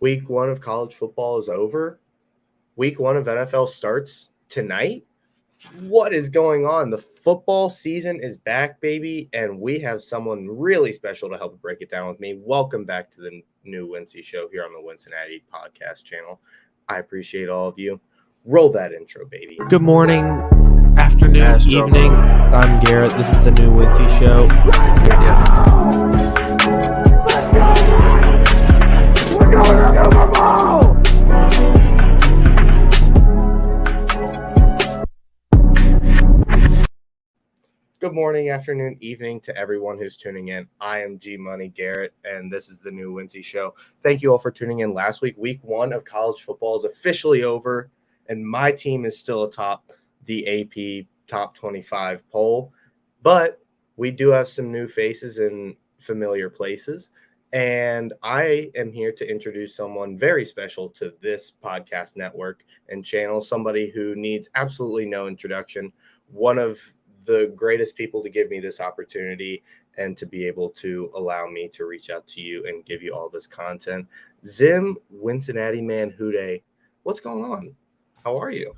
Week 1 of college football is over. Week 1 of NFL starts tonight. What is going on? The football season is back, baby, and we have someone really special to help break it down with me. Welcome back to the new Wincy show here on the Wincinnati podcast channel. I appreciate all of you. Roll that intro, baby. Good morning, afternoon, evening. I'm Garrett. This is the new Wincy show. Good morning, afternoon, evening to everyone who's tuning in. I am G Money Garrett, and this is the new Wincy show. Thank you all for tuning in last week. Week 1 of college football is officially over, and my team is still atop the AP Top 25 poll. But we do have some new faces in familiar places, and I am here to introduce someone very special to this podcast network and channel, somebody who needs absolutely no introduction, one of the greatest people to give me this opportunity and to be able to allow me to reach out to you and give you all this content. Zim Cincinnati man Hude, what's going on? How are you?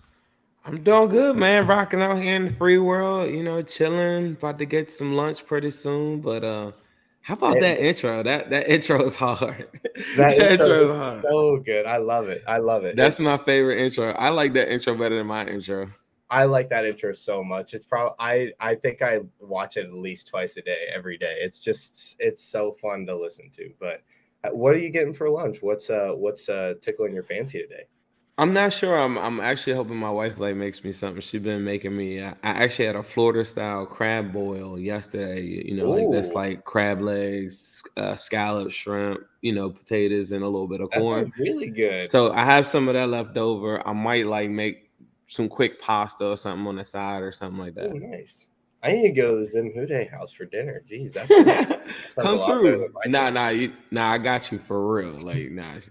I'm doing good, man. Rocking out here in the free world, chilling. About to get some lunch pretty soon. But how about that intro? That intro is hard. That intro is hard. So good. I love it. That's my favorite intro. I like that intro better than my intro. I like that intro so much. It's probably I think I watch it at least twice a day, every day. It's so fun to listen to. But what are you getting for lunch? What's tickling your fancy today? I'm not sure. I'm actually hoping my wife makes me something. She's been making me. I actually had a Florida style crab boil yesterday. That's like crab legs, scalloped shrimp, potatoes, and a little bit of corn. That sounds really good. So I have some of that left over. I might make some quick pasta or something on the side or something like that. Oh, nice. I need to go to the Zim Hude house for dinner. Jeez, that's come through. I got you for real.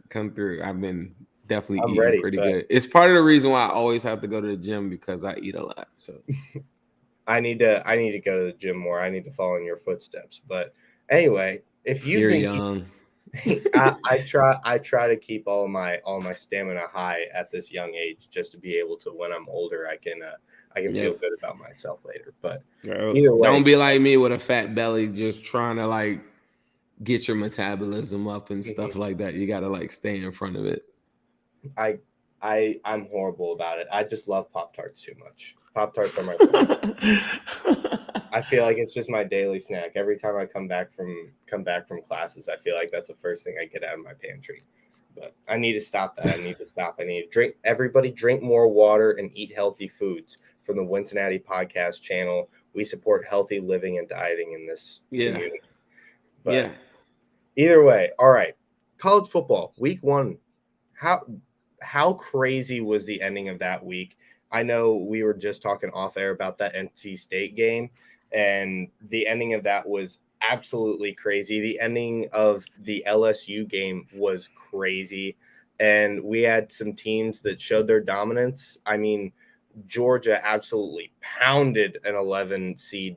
Come through. I've been definitely eating pretty good. It's part of the reason why I always have to go to the gym because I eat a lot. So I need to go to the gym more. I need to follow in your footsteps. But anyway, if you're young. I try to keep all my stamina high at this young age, just to be able to, when I'm older, I can feel good about myself later. But either way, don't be like me with a fat belly, just trying to get your metabolism up and stuff like that. You gotta stay in front of it. I'm horrible about it. I just love Pop-Tarts too much. Pop-Tarts are my favorite. I feel like it's just my daily snack. Every time I come back from classes, I feel like that's the first thing I get out of my pantry. But I need to stop that. I need to drink. Everybody drink more water and eat healthy foods from the Wincinnati podcast channel. We support healthy living and dieting in this community. But either way, all right. College football, week 1. How crazy was the ending of that week? I know we were just talking off air about that NC State game, and the ending of that was absolutely crazy. The ending of the LSU game was crazy, and we had some teams that showed their dominance. I mean, Georgia absolutely pounded an 11 seed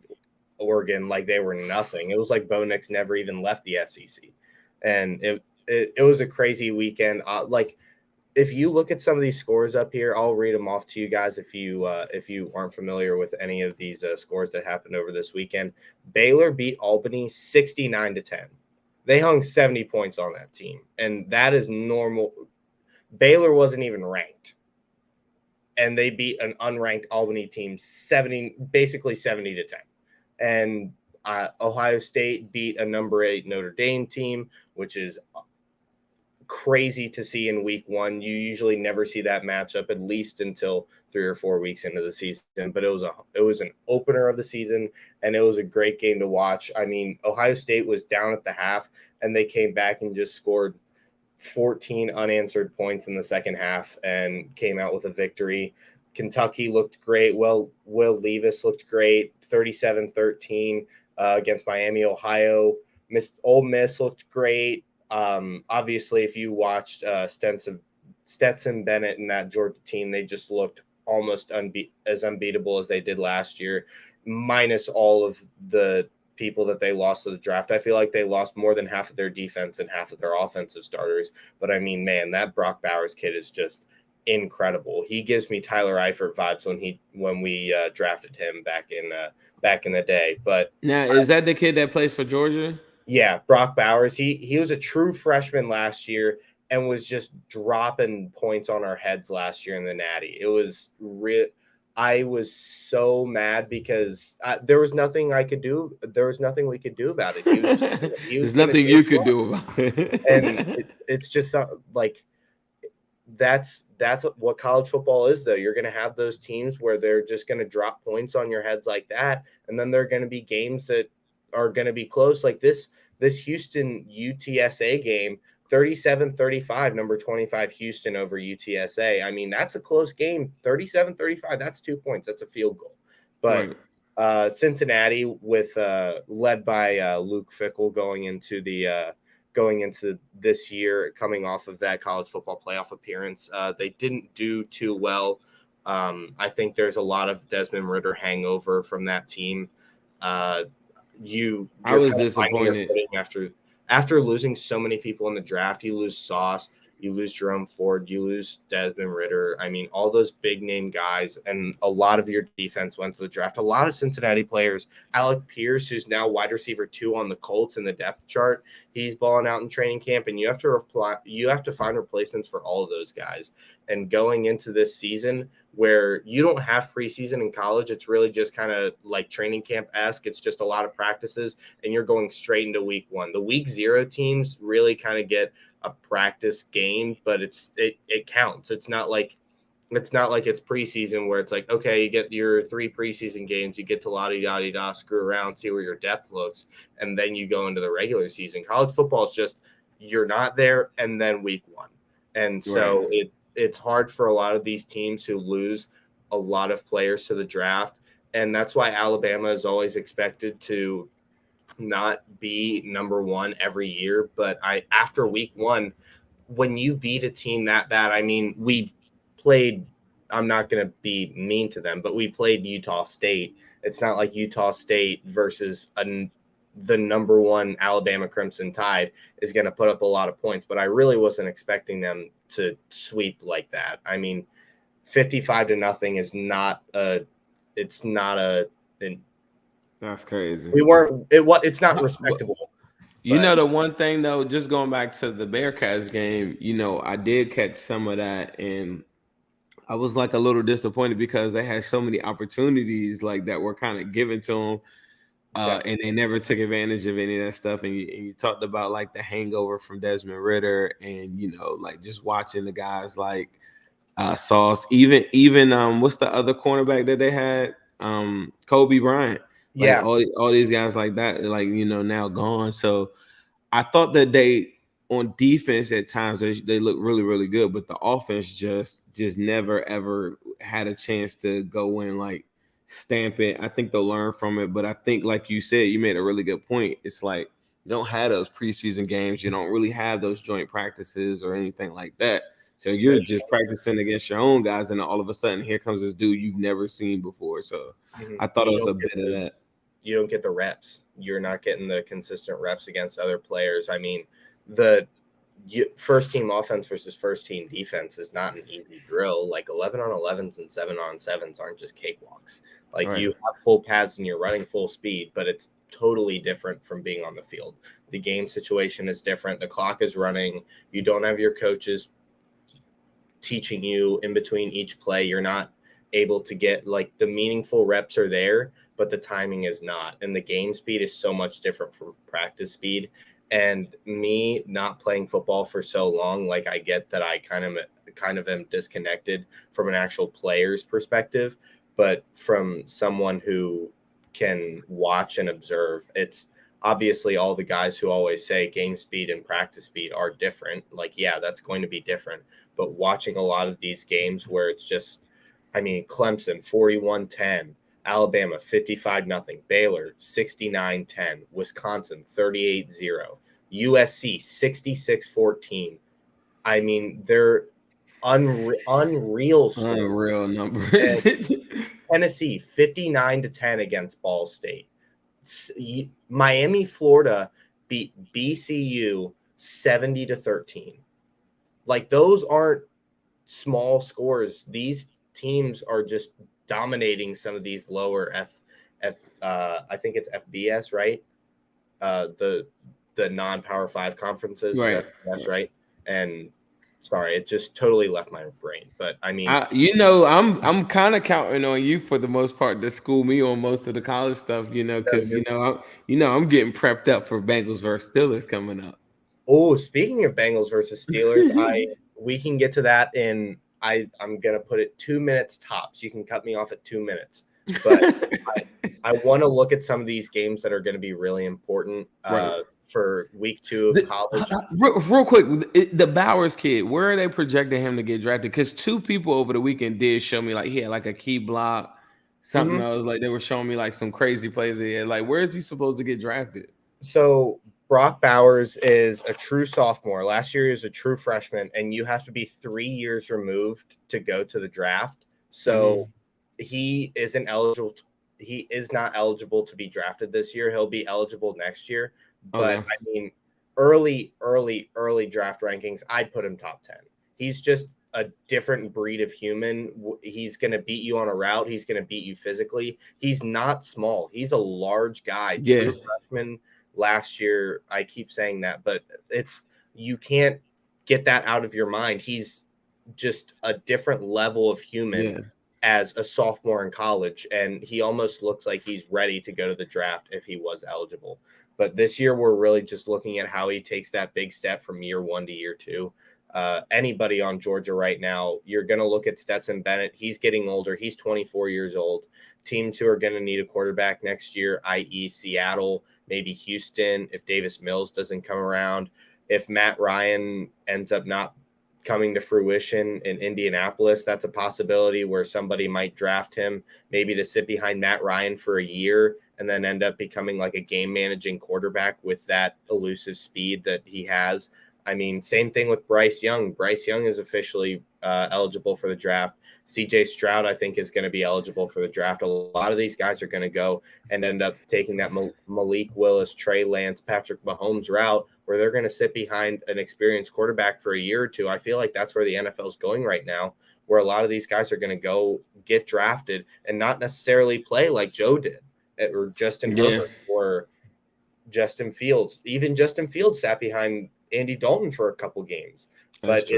Oregon like they were nothing. It was like Bo Nix never even left the SEC, and it was a crazy weekend. If you look at some of these scores up here, I'll read them off to you guys if you aren't familiar with any of these scores that happened over this weekend. Baylor beat Albany 69-10. They hung 70 points on that team, and that is normal. Baylor wasn't even ranked, and they beat an unranked Albany team 70-10. And Ohio State beat a number 8 Notre Dame team, which is crazy to see in week 1. You usually never see that matchup, at least until 3 or 4 weeks into the season. But it was an opener of the season, and it was a great game to watch. I mean, Ohio State was down at the half, and they came back and just scored 14 unanswered points in the second half and came out with a victory. Kentucky looked great. Will Levis looked great, 37-13 against Miami, Ohio. Ole Miss looked great. Obviously, if you watched Stetson Bennett and that Georgia team, they just looked almost as unbeatable as they did last year, minus all of the people that they lost to the draft. I feel like they lost more than half of their defense and half of their offensive starters. But I mean, man, that Brock Bowers kid is just incredible. He gives me Tyler Eifert vibes when we drafted him back in the day. But now, is that the kid that plays for Georgia? yeah, Brock Bowers. He was a true freshman last year and was just dropping points on our heads last year in the Natty. It was real. I was so mad because there was nothing I could do. There was nothing we could do about it. There's nothing you could do about it. And it's just like that's what college football is, though. You're going to have those teams where they're just going to drop points on your heads like that, and then there are going to be games that are going to be close, like this Houston UTSA game, 37-35, number 25 Houston over UTSA. I mean, that's a close game. 37-35, that's 2 points. That's a field goal. But Cincinnati, with led by Luke Fickell going into this year, coming off of that college football playoff appearance, they didn't do too well. I think there's a lot of Desmond Ridder hangover from that team. I was disappointed after losing so many people in the draft. You lose Sauce, you lose Jerome Ford, you lose Desmond Ridder. I mean, all those big name guys, and a lot of your defense went to the draft. A lot of Cincinnati players. Alec Pierce, who's now wide receiver 2 on the Colts in the depth chart, he's balling out in training camp, and you have to find replacements for all of those guys. And going into this season, where you don't have preseason in college, it's really just kind of like training camp-esque. It's just a lot of practices, and you're going straight into week 1. The week 0 teams really kind of get a practice game, but it counts. It's not like it's preseason where it's like, okay, you get your 3 preseason games, you get to la-di-da-di-da, screw around, see where your depth looks, and then you go into the regular season. College football is just, you're not there, and then week 1. And so it's hard for a lot of these teams who lose a lot of players to the draft. And that's why Alabama is always expected to not be number 1 every year. But after week 1, when you beat a team that bad, I mean, we played, I'm not going to be mean to them, but we played Utah State. It's not like Utah State versus the number 1 Alabama Crimson Tide is going to put up a lot of points, but I really wasn't expecting them to sweep like that. I mean, 55-0 is not that's crazy. It's not respectable. You know, the one thing though, just going back to the Bearcats game, you know, I did catch some of that, and I was like a little disappointed because they had so many opportunities like that were kind of given to them. And they never took advantage of any of that stuff. And you talked about like the hangover from Desmond Ridder, and you know, like just watching the guys like Sauce, even what's the other cornerback that they had? Kobe Bryant. Like all these guys like that, like, you know, now gone. So I thought that they on defense at times they look really, really good, but the offense just never ever had a chance to go in like stamp it. I think they'll learn from it, but I think, like you said, you made a really good point. It's like you don't have those preseason games, you don't really have those joint practices or anything like that. So you're just practicing against your own guys, and all of a sudden here comes this dude you've never seen before. So I thought it was a bit of that. You don't get the reps. You're not getting the consistent reps against other players. I mean, the first team offense versus first team defense is not an easy drill. Like 11 on 11s and 7 on 7s aren't just cakewalks. Like you have full pads and you're running full speed, but it's totally different from being on the field. The game situation is different. The clock is running. You don't have your coaches teaching you in between each play. You're not able to get like the meaningful reps are there, but the timing is not. And the game speed is so much different from practice speed. And me not playing football for so long, like I get that I kind of am disconnected from an actual player's perspective, but from someone who can watch and observe, it's obviously all the guys who always say game speed and practice speed are different. Like, yeah, that's going to be different. But watching a lot of these games where it's just, I mean, Clemson 41-10, Alabama 55-0, Baylor 69-10, Wisconsin 38-0, USC 66-14. I mean, they're unreal scores. Unreal numbers. Tennessee 59-10 against Ball State. Miami, Florida beat BCU 70-13. Like, those aren't small scores. These teams are just dominating some of these lower I think it's FBS, right? The non-Power 5 conferences, Right. that's right. And sorry, it just totally left my brain. But I mean, I'm kind of counting on you for the most part to school me on most of the college stuff, because I'm getting prepped up for Bengals versus Steelers coming up. Oh, speaking of Bengals versus Steelers, we can get to that I'm gonna put it 2 minutes tops. You can cut me off at 2 minutes, but I want to look at some of these games that are going to be really important for week 2 of college. Real quick, the Bowers kid, where are they projecting him to get drafted? Because 2 people over the weekend did show me, like, he had like a key block, something else. Like, they were showing me like some crazy plays he had. Like, where is he supposed to get drafted? So Brock Bowers is a true sophomore. Last year he was a true freshman, and you have to be 3 years removed to go to the draft. So he isn't eligible. He is not eligible to be drafted this year. He'll be eligible next year. But I mean, early draft rankings, I'd put him top 10. He's just a different breed of human. He's going to beat you on a route. He's going to beat you physically. He's not small. He's a large guy. Yeah. True freshman last year. I keep saying that, but you can't get that out of your mind. He's just a different level of human as a sophomore in college, and he almost looks like he's ready to go to the draft if he was eligible. But this year we're really just looking at how he takes that big step from year 1 to year 2. Anybody on Georgia right now, you're going to look at Stetson Bennett. He's getting older. He's 24 years old. Teams who are going to need a quarterback next year, i.e. Seattle, maybe Houston, if Davis Mills doesn't come around, if Matt Ryan ends up not coming to fruition in Indianapolis, that's a possibility where somebody might draft him maybe to sit behind Matt Ryan for a year and then end up becoming like a game managing quarterback with that elusive speed that he has. I mean, same thing with Bryce Young. Bryce Young is officially eligible for the draft. CJ Stroud, I think, is going to be eligible for the draft. A lot of these guys are going to go and end up taking that Malik Willis, Trey Lance, Patrick Mahomes route where they're going to sit behind an experienced quarterback for a year or two. I feel like that's where the NFL is going right now, where a lot of these guys are going to go get drafted and not necessarily play like Joe did or Justin Herbert or Justin Fields. Even Justin Fields sat behind Andy Dalton for a couple games. But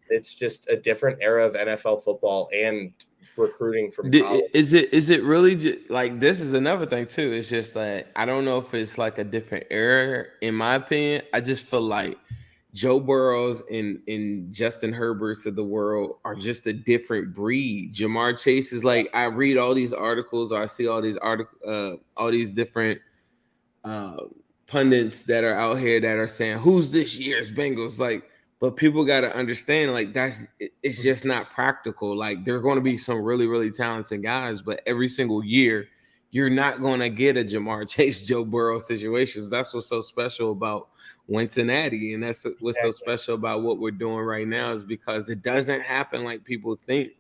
it's just a different era of NFL football and recruiting from college. Is it really just, like, this is another thing too. It's just that I don't know if it's like a different era. In my opinion, I just feel like Joe Burrows and Justin Herberts of the world are just a different breed. Jamar Chase is like, I read all these articles or I see all these different pundits that are out here that are saying, who's this year's Bengals? Like, but people got to understand, like, it's just not practical. Like, there are going to be some really, really talented guys, but every single year, you're not going to get a Jamar Chase, Joe Burrow situations. That's what's so special about Cincinnati, and that's what's so special about what we're doing right now, is because it doesn't happen like people think.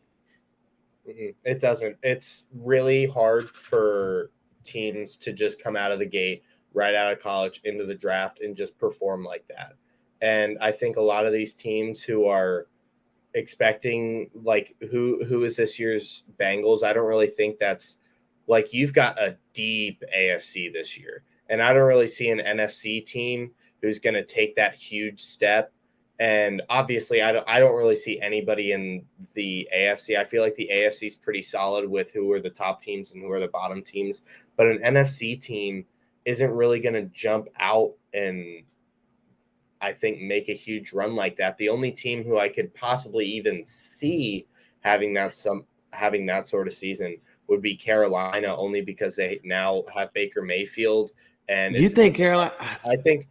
It doesn't. It's really hard for teams to just come out of the gate, right out of college, into the draft, and just perform like that. And I think a lot of these teams who are expecting, like, who is this year's Bengals, I don't really think that's, like, you've got a deep AFC this year. And I don't really see an NFC team who's going to take that huge step. And obviously, I don't really see anybody in the AFC. I feel like the AFC is pretty solid with who are the top teams and who are the bottom teams. But an NFC team isn't really going to jump out and, I think, make a huge run like that. The only team who I could possibly even see having that sort of season would be Carolina, only because they now have Baker Mayfield. And you think Carolina? I think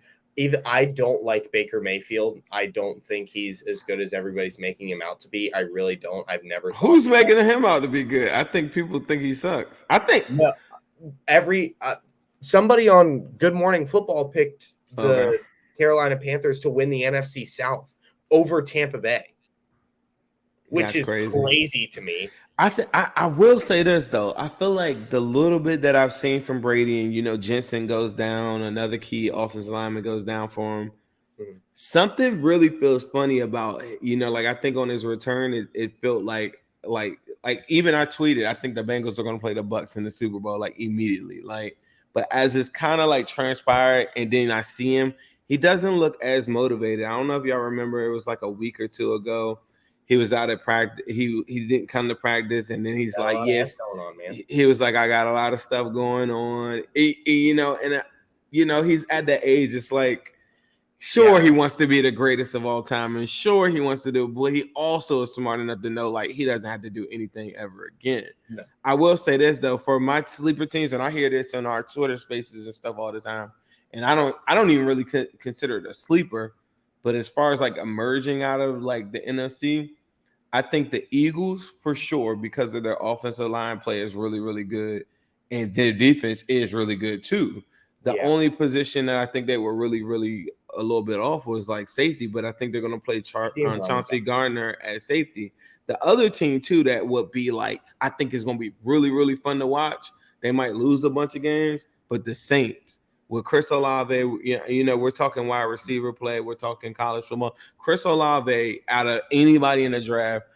I don't like Baker Mayfield. I don't think he's as good as everybody's making him out to be. I really don't. I've never. Who's making him out to be good? I think people think he sucks. I think somebody on Good Morning Football picked the Carolina Panthers to win the NFC South over Tampa Bay, which is crazy to me. I will say this though. I feel like the little bit that I've seen from Brady, and Jensen goes down, another key offensive lineman goes down for him. Mhm. Something really feels funny about like I think on his return, it felt like even I tweeted, I think the Bengals are going to play the Bucks in the Super Bowl like immediately. Like, but as it's kind of like transpired, and then I see him, he doesn't look as motivated. I don't know if y'all remember, it was like a week or two ago. He was out of practice. He didn't come to practice, and then he's Got a like, lot of "Yes." F going on, man. He was like, "I got a lot of stuff going on." He's at that age. It's like, sure, he wants to be the greatest of all time, and sure, he wants to do it, but he also is smart enough to know like he doesn't have to do anything ever again. No. I will say this though, for my sleeper teams, and I hear this on our Twitter spaces and stuff all the time, and I don't even really consider it a sleeper, but as far as like emerging out of like the NFC, I think the Eagles for sure, because of their offensive line play is really, really good, and their defense is really good too. The only position that I think they were really, really a little bit off was like safety, but I think they're going to play Chauncey Gardner at safety. The other team too that would be like, I think is going to be really, really fun to watch. They might lose a bunch of games, but the Saints with Chris Olave, we're talking wide receiver play, we're talking college football. Chris Olave, out of anybody in the draft,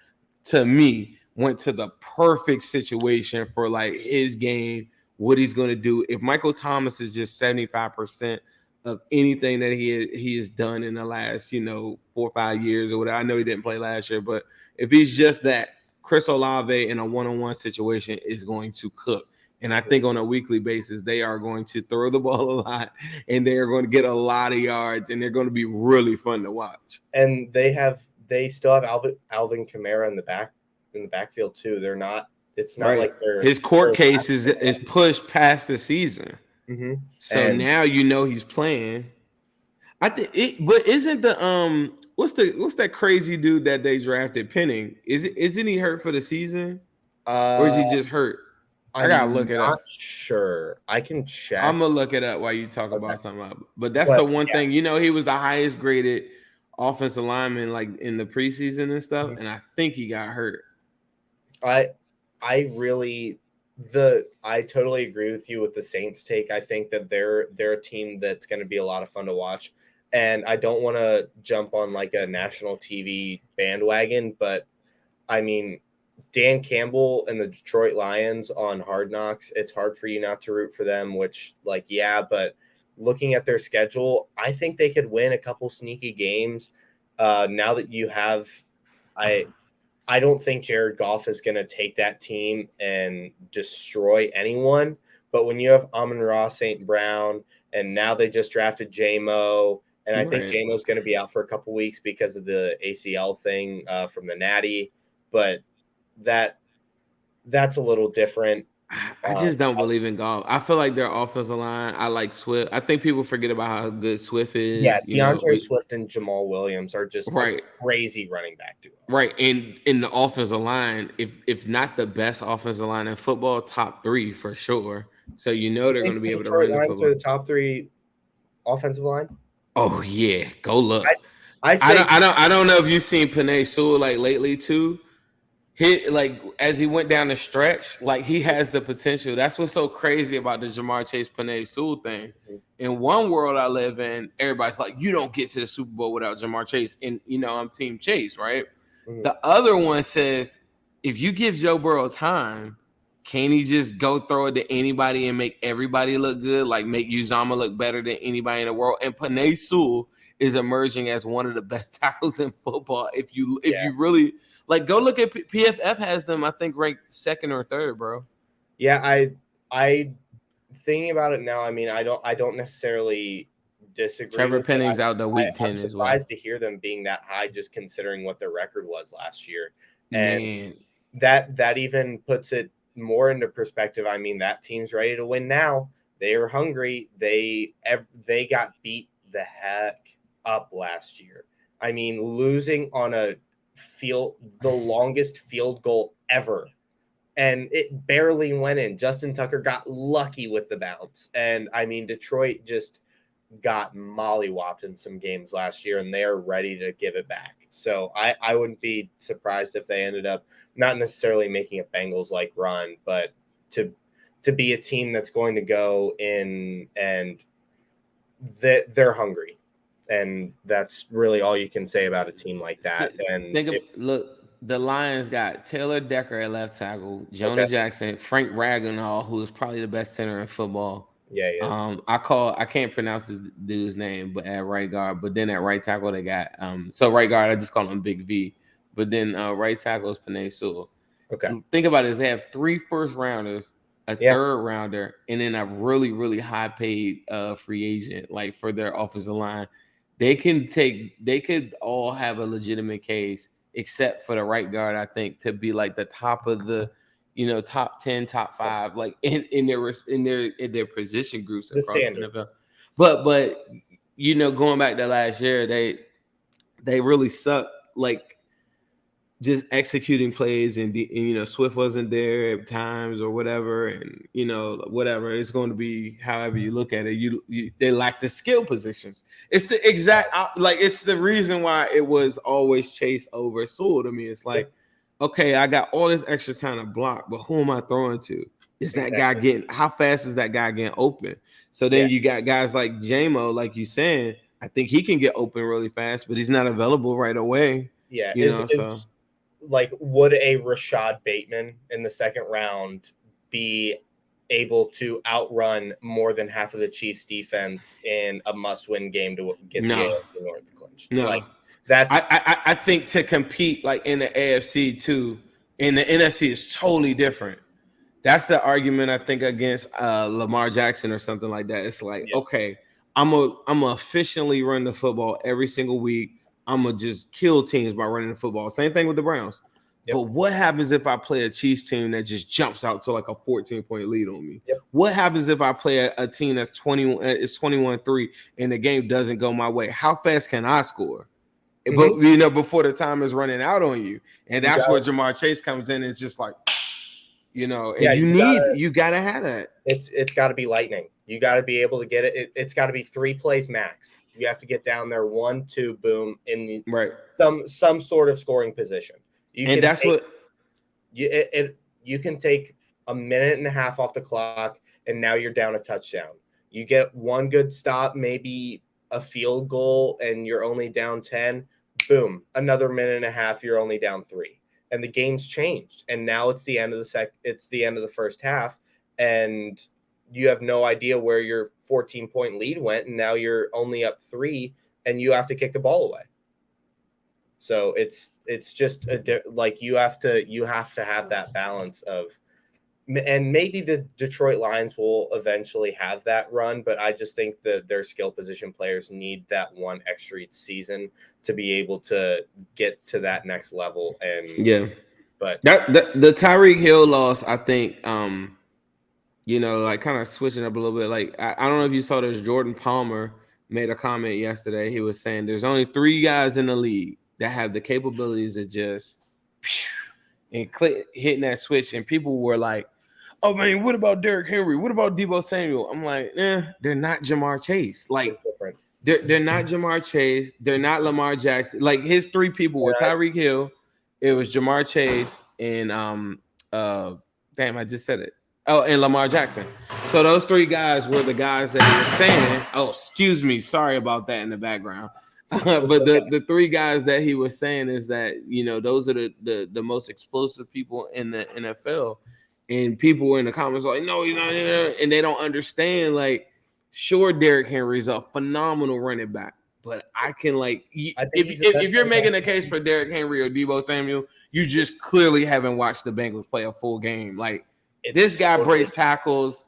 to me, went to the perfect situation for like his game, what he's going to do. If Michael Thomas is just 75% of anything that he has done in the last 4 or 5 years or whatever, I know he didn't play last year, but if he's just that, Chris Olave in a one-on-one situation is going to cook. And I think on a weekly basis, they are going to throw the ball a lot, and they are going to get a lot of yards, and they're going to be really fun to watch. And they still have Alvin Kamara in the backfield too. They're not. It's not like they're his court case is pushed past the season. Mm-hmm. So now he's playing. I think but isn't the what's that crazy dude that they drafted Penning? Isn't he hurt for the season? Or is he just hurt? I gotta look it up. I'm not sure. I can check. I'm gonna look it up while you talk about something. But that's the one thing. He was the highest graded offensive lineman like in the preseason and stuff, and I think he got hurt. I totally agree with you with the Saints take. I think that they're a team that's going to be a lot of fun to watch, and I don't want to jump on like a national TV bandwagon, but I mean, Dan Campbell and the Detroit Lions on Hard Knocks, it's hard for you not to root for them, which but looking at their schedule, I think they could win a couple sneaky games. Now that you have, I don't think Jared Goff is going to take that team and destroy anyone. But when you have Amon-Ra St. Brown, and now they just drafted J-Mo, and I think J-Mo's going to be out for a couple weeks because of the ACL thing from the Natty. But that's a little different. I just don't believe in Goff. I feel like their offensive line, I like Swift. I think people forget about how good Swift is. Yeah, DeAndre Swift and Jamal Williams are just a crazy running back duo. Right. And in the offensive line, if not the best offensive line in football, top 3 for sure. So they're going to be able to run the football. Are the top 3 offensive line? Oh yeah, go look. I don't know if you've seen Penei Sewell like lately too. As he went down the stretch, like he has the potential. That's what's so crazy about the Jamar Chase Penei Sewell thing. Mm-hmm. In one world I live in, everybody's like, you don't get to the Super Bowl without Jamar Chase. And I'm Team Chase, right? Mm-hmm. The other one says, if you give Joe Burrow time, can he just go throw it to anybody and make everybody look good? Like make Uzomah look better than anybody in the world. And Penei Sewell is emerging as one of the best tackles in football. If you really go look at PFF has them, I think, ranked 2nd or 3rd, bro. Yeah, I thinking about it now. I mean, I don't necessarily disagree. Trevor Penning's out the week 10 as well. I'm surprised to hear them being that high, just considering what their record was last year. And that even puts it more into perspective. I mean, that team's ready to win now. They are hungry. They got beat the heck up last year. I mean, losing on the longest field goal ever, and it barely went in. Justin Tucker got lucky with the bounce, and I mean, Detroit just got mollywopped in some games last year, and they're ready to give it back. So I wouldn't be surprised if they ended up not necessarily making a Bengals-like run, but to be a team that's going to go in and they're hungry. And that's really all you can say about a team like that. And look, the Lions got Taylor Decker at left tackle, Jonah Okay. Jackson, Frank Ragnow, who is probably the best center in football. Yeah, he is. I can't pronounce this dude's name, but at right guard. But then at right tackle they got so right guard I just call him Big V. But then right tackle is Penei Sewell. Okay. Think about it: they have 3 first rounders, a third rounder, and then a really really high paid free agent like for their offensive line. They could all have a legitimate case, except for the right guard, I think, to be like the top of the, top 10, top 5, like in their position groups across the NFL. But going back to last year, they really sucked, like just executing plays, and Swift wasn't there at times or whatever, and whatever it's going to be. However you look at it, they lack the skill positions. It's the exact it's the reason why it was always Chase over Sewell to me. It's like, okay, I got all this extra time to block, but who am I throwing to? Is that guy getting? How fast is that guy getting open? So then you got guys like J-Mo, like you saying. I think he can get open really fast, but he's not available right away. Yeah, so. Like, would a Rashad Bateman in the second round be able to outrun more than half of the Chiefs defense in a must-win game to get the AFC North clinch? No, like that's. I think to compete like in the AFC too, in the NFC is totally different. That's the argument I think against Lamar Jackson or something like that. It's like, okay, I'm a efficiently run the football every single week. I'm going to just kill teams by running the football. Same thing with the Browns. Yep. But what happens if I play a Chiefs team that just jumps out to like a 14-point lead on me? Yep. What happens if I play a team that's 21-3 and the game doesn't go my way? How fast can I score? Mm-hmm. But, before the time is running out on you. And that's where Jamar Chase comes in. It's just like, and you got to have that. It's got to be lightning. You got to be able to get it. It's got to be 3 plays max. You have to get down there 1, 2, boom, in some sort of scoring position. You can take a minute and a half off the clock, and now you're down a touchdown. You get one good stop, maybe a field goal, and you're only down 10. Boom, another minute and a half, you're only down 3, and the game's changed. And now it's the end of the first half, and you have no idea where your 14-point lead went, and now you're only up 3, and you have to kick the ball away. So it's just you have to have that balance of, and maybe the Detroit Lions will eventually have that run, but I just think that their skill position players need that one extra season to be able to get to that next level. And but the Tyreek Hill loss, I think. Like kind of switching up a little bit. Like, I don't know if you saw this. Jordan Palmer made a comment yesterday. He was saying there's only 3 guys in the league that have the capabilities of just hitting that switch. And people were like, oh, man, what about Derrick Henry? What about Deebo Samuel? I'm like, they're not Jamar Chase. Like, they're not Jamar Chase. They're not Lamar Jackson. Like, his 3 people were Tyreek Hill. It was Jamar Chase and I just said it. Oh, and Lamar Jackson. So those 3 guys were the guys that he was saying. Oh, excuse me. Sorry about that in the background. But the 3 guys that he was saying is that, those are the most explosive people in the NFL. And people were in the comments like, no, you're not. And they don't understand. Like, sure, Derrick Henry is a phenomenal running back. But I can if you're making a case for Derrick Henry or Deebo Samuel, you just clearly haven't watched the Bengals play a full game. Like, this guy breaks tackles.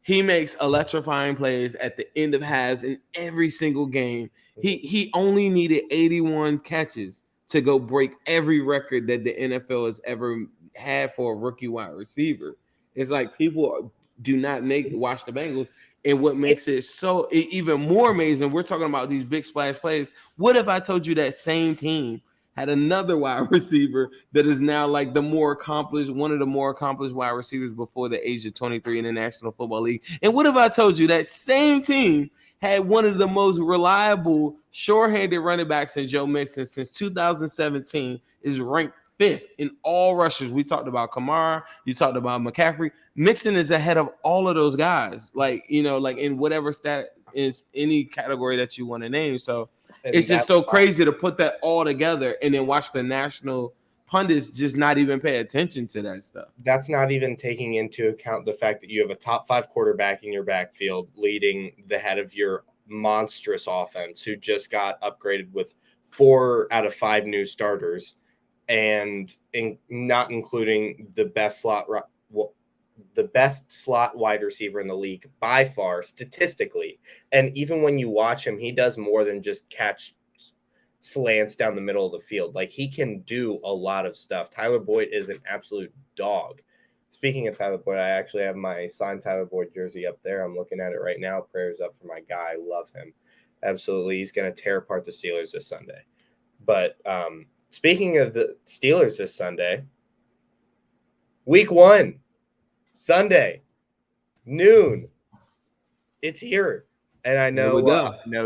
He makes electrifying plays at the end of halves in every single game. He only needed 81 catches to go break every record that the NFL has ever had for a rookie wide receiver. It's like people do not watch the Bengals. And what makes it so even more amazing, we're talking about these big splash plays. What if I told you that same team had another wide receiver that is now like one of the more accomplished wide receivers before the age of 23 in the National Football League? And what if I told you that same team had one of the most reliable sure-handed running backs in Joe Mixon since 2017, is ranked 5th in all rushers. We talked about Kamara, you talked about McCaffrey. Mixon is ahead of all of those guys, like, like in whatever stat is any category that you want to name. So it's just so crazy to put that all together and then watch the national pundits just not even pay attention to that stuff. That's not even taking into account the fact that you have a top 5 quarterback in your backfield leading the head of your monstrous offense, who just got upgraded with 4 out of 5 new starters, and not including the best slot wide receiver in the league by far statistically. And even when you watch him, he does more than just catch slants down the middle of the field. Like, he can do a lot of stuff. Tyler Boyd is an absolute dog. Speaking of Tyler Boyd, I actually have my signed Tyler Boyd jersey up there. I'm looking at it right now. Prayers up for my guy. I love him. Absolutely. He's going to tear apart the Steelers this Sunday. But speaking of the Steelers this Sunday, week 1, Sunday, noon. It's here. And I know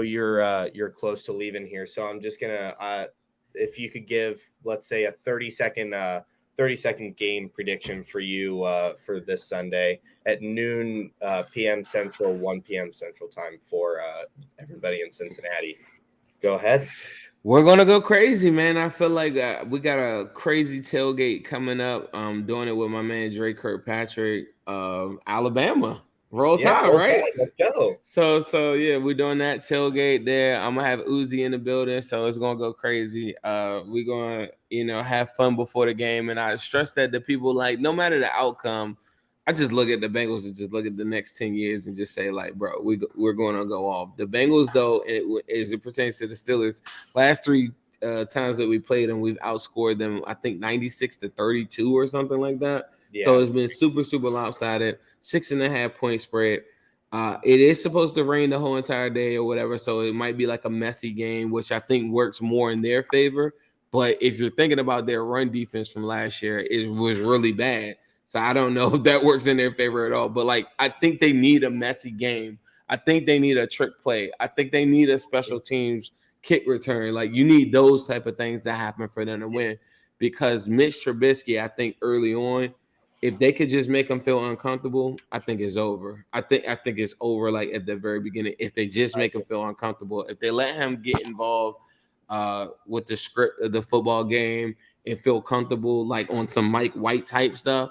you're close to leaving here, so I'm just gonna if you could give, let's say, a 30-second game prediction for you for this Sunday at noon p.m. Central, 1 p.m. Central time for everybody in Cincinnati. Go ahead. We're gonna go crazy, man. I feel like we got a crazy tailgate coming up. I'm doing it with my man Dre Kirkpatrick of Alabama. Roll Tide, right? Let's go. So yeah, we're doing that tailgate there. I'm gonna have Uzi in the building, so it's gonna go crazy. We're gonna, have fun before the game, and I stress that the people, like, no matter the outcome, I just look at the Bengals and just look at the next 10 years and just say, like, bro, we're going to go off. The Bengals, though, as it pertains to the Steelers, last 3 times that we played them, we've outscored them, I think 96-32 or something like that. Yeah. So it's been super, super lopsided. 6.5 point spread. It is supposed to rain the whole entire day or whatever, so it might be like a messy game, which I think works more in their favor. But if you're thinking about their run defense from last year, it was really bad. So I don't know if that works in their favor at all. But, like, I think they need a messy game. I think they need a trick play. I think they need a special teams kick return. Like, you need those type of things to happen for them to win. Because Mitch Trubisky, I think early on, if they could just make them feel uncomfortable, I think it's over. I think it's over, like, at the very beginning. If they just make him feel uncomfortable, if they let him get involved with the script of the football game and feel comfortable, like on some Mike White type stuff,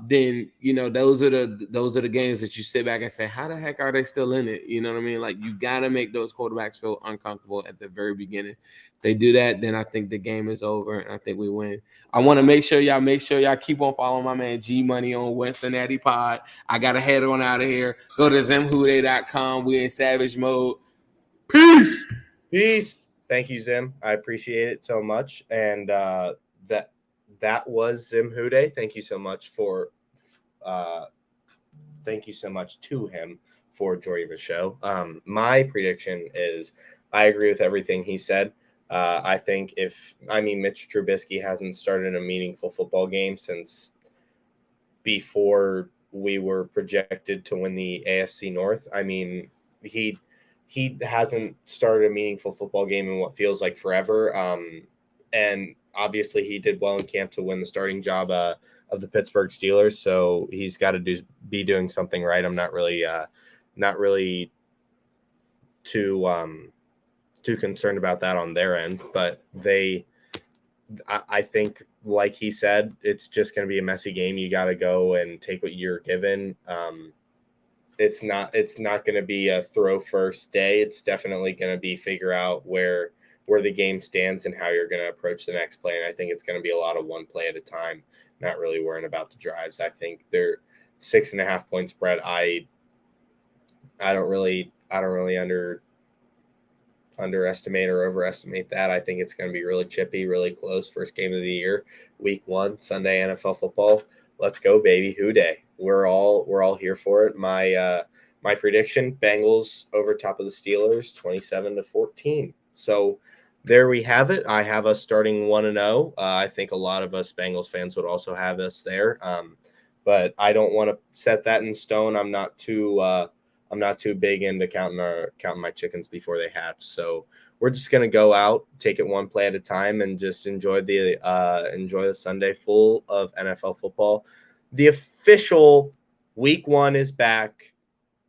then those are the games that you sit back and say, how the heck are they still in it? You know what I mean? Like, you gotta make those quarterbacks feel uncomfortable at the very beginning. If they do that, then I think the game is over and I think we win. I want to make sure y'all keep on following my man G Money on Wincinnati Pod. I gotta head on out of here. Go to zimhude.com. We're in savage mode. Peace. Thank you, Zim. I appreciate it so much. And that was Zim Hude. Thank you so much to him for joining the show. My prediction is I agree with everything he said. I think Mitch Trubisky hasn't started a meaningful football game since before we were projected to win the AFC North. I mean, he hasn't started a meaningful football game in what feels like forever. And obviously he did well in camp to win the starting job of the Pittsburgh Steelers. So he's got to be doing something right. I'm not really too concerned about that on their end, but I think, like he said, it's just going to be a messy game. You got to go and take what you're given. It's not going to be a throw first day. It's definitely going to be figure out where the game stands and how you're going to approach the next play. And I think it's going to be a lot of one play at a time, not really worrying about the drives. I think they're 6.5 point spread. I don't really underestimate or overestimate that. I think it's going to be really chippy, really close. First game of the year, week 1, Sunday NFL football. Let's go, baby. Who day? We're all here for it. My prediction: Bengals over top of the Steelers, 27-14. So there we have it. I have us starting 1-0. I think a lot of us Bengals fans would also have us there. But I don't want to set that in stone. I'm not too I'm not too big into counting my chickens before they hatch. So we're just gonna go out, take it one play at a time, and just enjoy the Sunday full of NFL football. The official week 1 is back.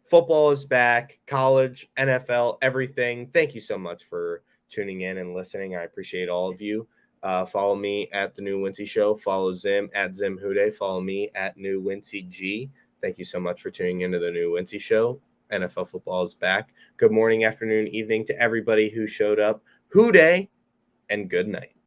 Football is back. College, NFL, everything. Thank you so much for tuning in and listening. I appreciate all of you. Follow me at the New Wincy Show. Follow Zim at Zim Hude. Follow me at New Wincy G. Thank you so much for tuning into the New Wincy Show. NFL football is back. Good morning, afternoon, evening to everybody who showed up. Hude, and good night.